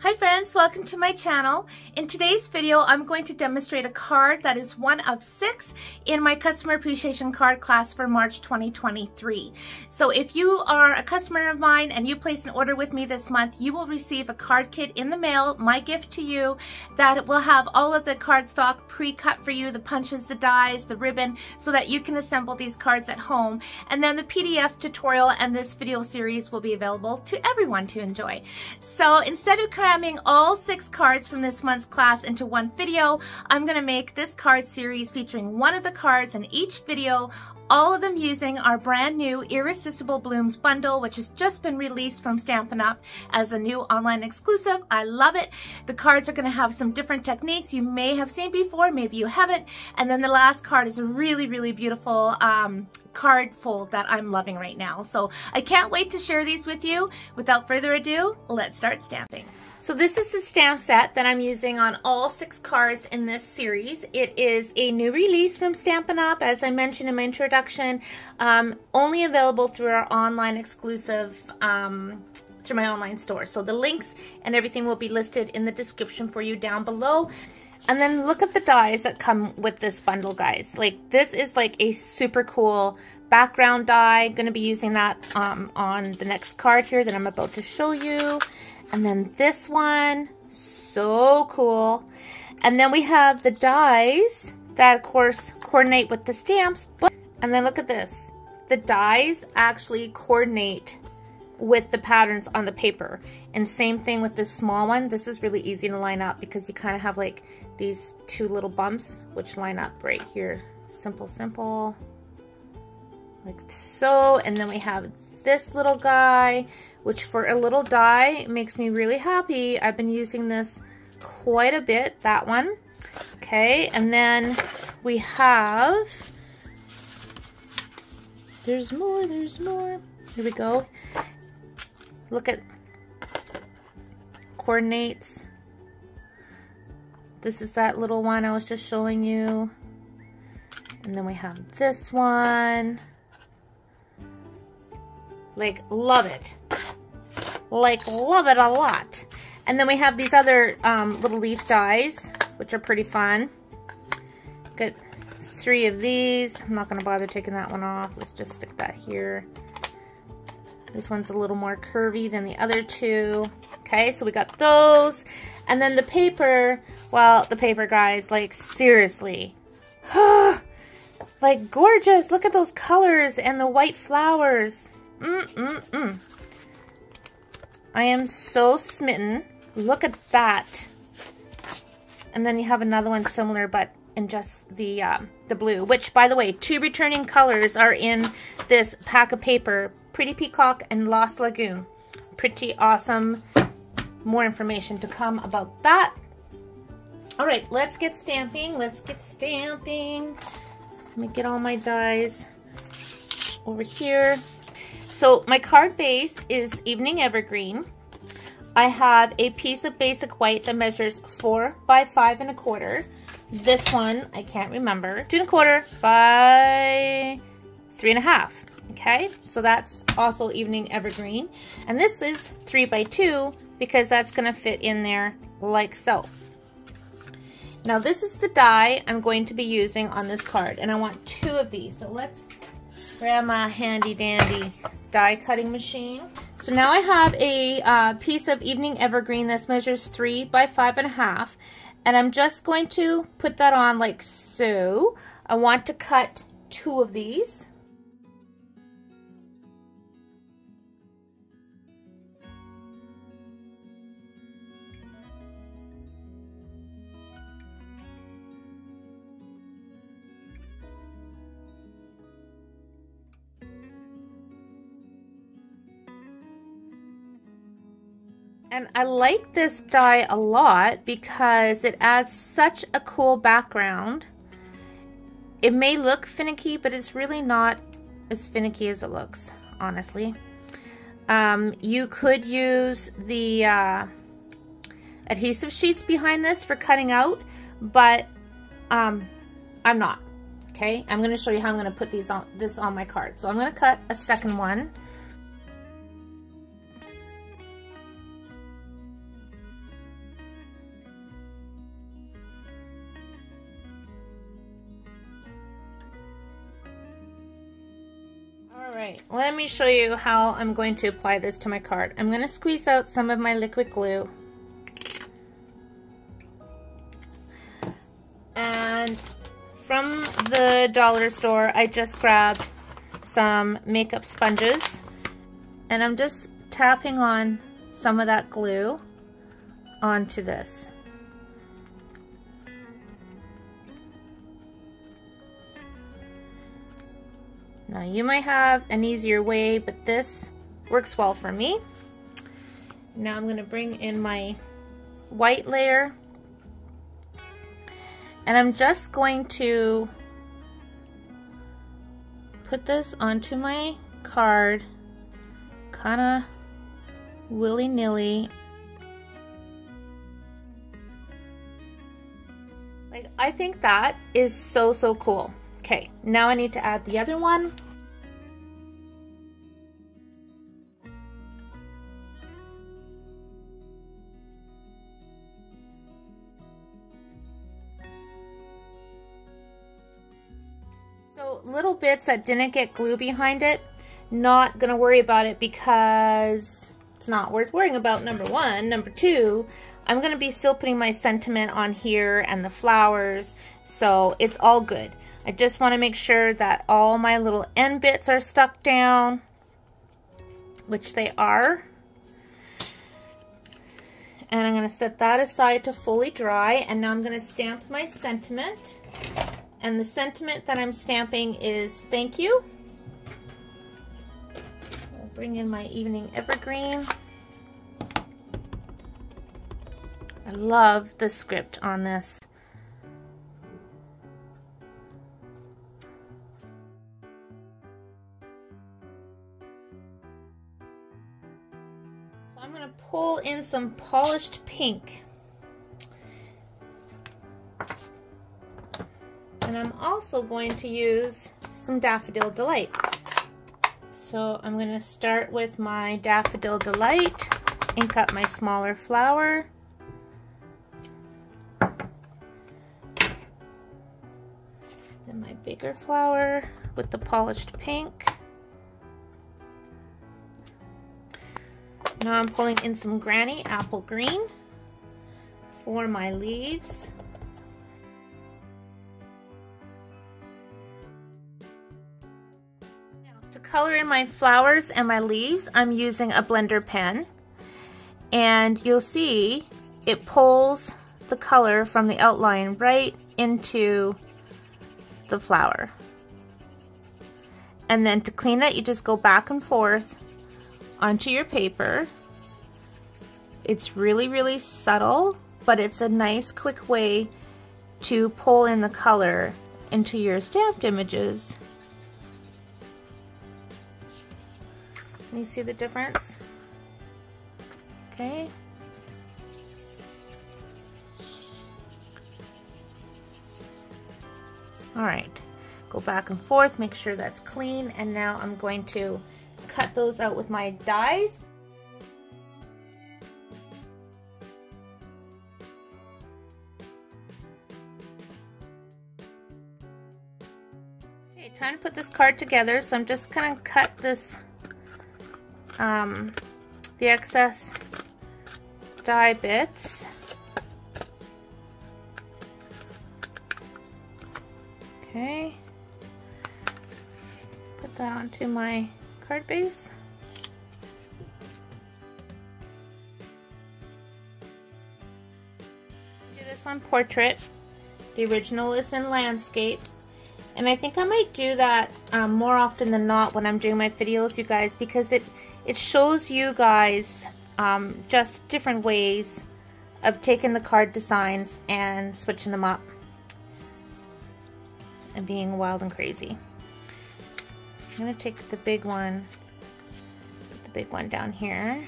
Hi friends, welcome to my channel. In today's video, I'm going to demonstrate a card that is one of 6 in my customer appreciation card class for March 2023. So if you are a customer of mine and you place an order with me this month, you will receive a card kit in the mail, my gift to you, that will have all of the cardstock pre-cut for you, the punches, the dies, the ribbon, so that you can assemble these cards at home. And then the PDF tutorial and this video series will be available to everyone to enjoy. So instead of cramming all 6 cards from this month's class into one video, I'm going to make this card series featuring one of the cards in each video, all of them using our brand new Irresistible Blooms bundle, which has just been released from Stampin' Up! As a new online exclusive. I love it. The cards are going to have some different techniques you may have seen before, maybe you haven't. And then the last card is a really, really beautiful card fold that I'm loving right now. So I can't wait to share these with you. Without further ado, let's start stamping. So this is the stamp set that I'm using on all 6 cards in this series. It is a new release from Stampin' Up! As I mentioned in my introduction, only available through our online exclusive, through my online store. So the links and everything will be listed in the description for you down below. And then look at the dies that come with this bundle, guys. Like, this is like a super cool background die. Going to be using that on the next card here that I'm about to show you. And then this one, so cool. And then we have the dies that, of course, coordinate with the stamps. And then look at this. The dies actually coordinate with the patterns on the paper. And same thing with this small one. This is really easy to line up because you kind of have like these 2 little bumps which line up right here. Simple, simple. Like so. And then we have this little guy, which for a little die makes me really happy. I've been using this quite a bit, that one. Okay, and then we have, there's more. Here we go. Look at, coordinates. This is that little one I was just showing you. And then we have this one. Like, love it. Like, love it a lot. And then we have these other little leaf dies, which are pretty fun. Got 3 of these. I'm not going to bother taking that one off. Let's just stick that here. This one's a little more curvy than the other 2. Okay, so we got those. And then the paper, well, the paper, guys, like, seriously. Like, gorgeous. Look at those colors and the white flowers. I am so smitten. Look at that. And then you have another one similar, but in just the blue, which, by the way, 2 returning colors are in this pack of paper, Pretty Peacock and Lost Lagoon. Pretty awesome. More information to come about that. All right, let's get stamping. Let's get stamping. Let me get all my dies over here. So my card base is Evening Evergreen. I have a piece of basic white that measures 4 by 5 1/4. This one, I can't remember, 2 1/4 by 3 1/2. Okay, so that's also Evening Evergreen. And this is 3 by 2 because that's gonna fit in there like so. Now this is the die I'm going to be using on this card, and I want 2 of these. So let's grab my handy dandy die cutting machine. So now I have a piece of Evening Evergreen that measures 3 by 5 1/2, and I'm just going to put that on like so. I want to cut 2 of these. And I like this die a lot because it adds such a cool background. It may look finicky, but it's really not as finicky as it looks, honestly. You could use the adhesive sheets behind this for cutting out, but I'm not. Okay, I'm going to show you how I'm going to put this on my card. So I'm going to cut a second one. Alright, let me show you how I'm going to apply this to my card. I'm going to squeeze out some of my liquid glue. And from the dollar store, I just grabbed some makeup sponges. And I'm just tapping on some of that glue onto this. Now you might have an easier way, but this works well for me. Now I'm going to bring in my white layer, and I'm just going to put this onto my card kind of willy-nilly. Like, I think that is so cool. Okay, now I need to add the other one. So little bits that didn't get glue behind it, not gonna worry about it because it's not worth worrying about, number one. Number two, I'm gonna be still putting my sentiment on here and the flowers, so it's all good. I just want to make sure that all my little end bits are stuck down, which they are. And I'm going to set that aside to fully dry, and now I'm going to stamp my sentiment. And the sentiment that I'm stamping is thank you. I'll bring in my evening evergreen. I love the script on this. I'm going to pull in some polished pink. And I'm also going to use some Daffodil Delight. So I'm going to start with my Daffodil Delight, ink up my smaller flower. Then my bigger flower with the polished pink. Now I'm pulling in some Granny Apple Green for my leaves. Now, to color in my flowers and my leaves, I'm using a blender pen. And you'll see it pulls the color from the outline right into the flower. And then to clean it, you just go back and forth onto your paper. It's really subtle, but it's a nice quick way to pull in the color into your stamped images. Can you see the difference? Okay. All right, go back and forth, make sure that's clean, and now I'm going to cut those out with my dies. Okay, time to put this card together, so I'm just gonna cut this, the excess die bits. Okay, put that onto my card base. Do this one portrait. The original is in landscape, and I think I might do that more often than not when I'm doing my videos, you guys, because it shows you guys just different ways of taking the card designs and switching them up and being wild and crazy. I'm going to take the big one, put the big one down here.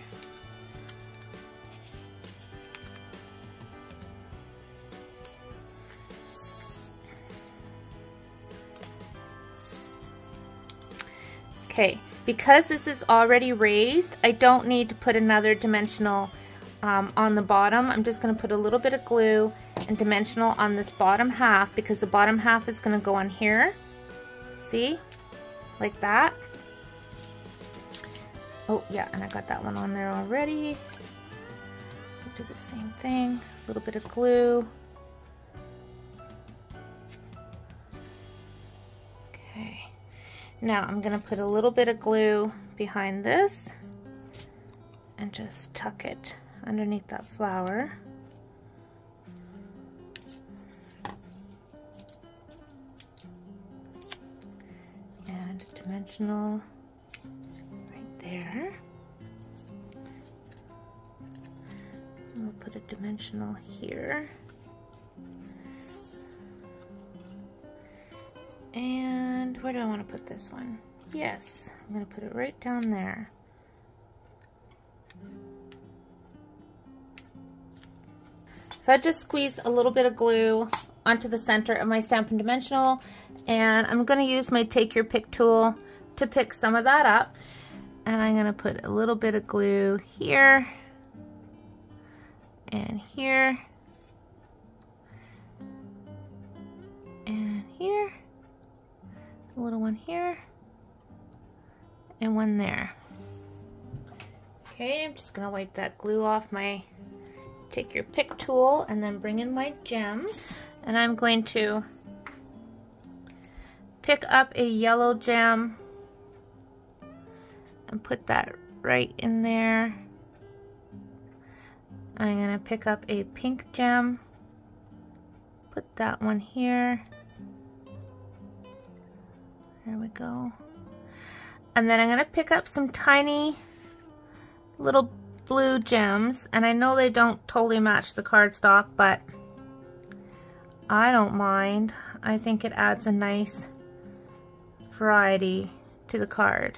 Okay, because this is already raised, I don't need to put another dimensional on the bottom. I'm just going to put a little bit of glue and dimensional on this bottom half, because the bottom half is going to go on here. See? Like that. Oh yeah, and I got that one on there already. Do the same thing, a little bit of glue. Okay, now I'm gonna put a little bit of glue behind this and just tuck it underneath that flower. And a dimensional right there. We'll put a dimensional here. And where do I want to put this one? Yes, I'm going to put it right down there. So I just squeezed a little bit of glue onto the center of my Stampin' Dimensional, and I'm going to use my Take Your Pick tool to pick some of that up. And I'm going to put a little bit of glue here and here and here, a little one here and one there. Okay, I'm just gonna wipe that glue off my Take Your Pick tool and then bring in my gems, and I'm going to pick up a yellow gem and put that right in there. I'm going to pick up a pink gem, put that one here. There we go. And then I'm going to pick up some tiny little blue gems, and I know they don't totally match the cardstock, but I don't mind. I think it adds a nice variety to the card.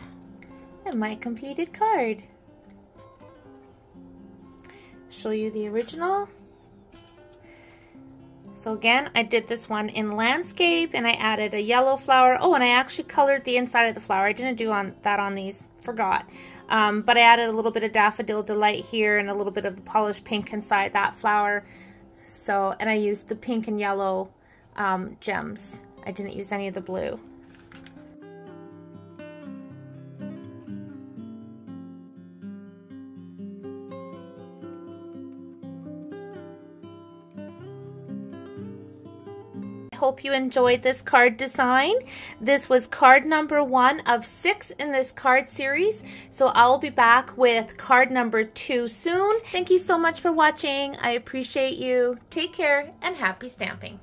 And my completed card. Show you the original. So again, I did this one in landscape, and I added a yellow flower. Oh, and I actually colored the inside of the flower. I didn't do that on these, forgot. But I added a little bit of Daffodil Delight here and a little bit of the polished pink inside that flower. So, and I used the pink and yellow gems. I didn't use any of the blue. Hope you enjoyed this card design. This was card number 1 of 6 in this card series, so I'll be back with card number 2 soon. Thank you so much for watching. I appreciate you. Take care and happy stamping.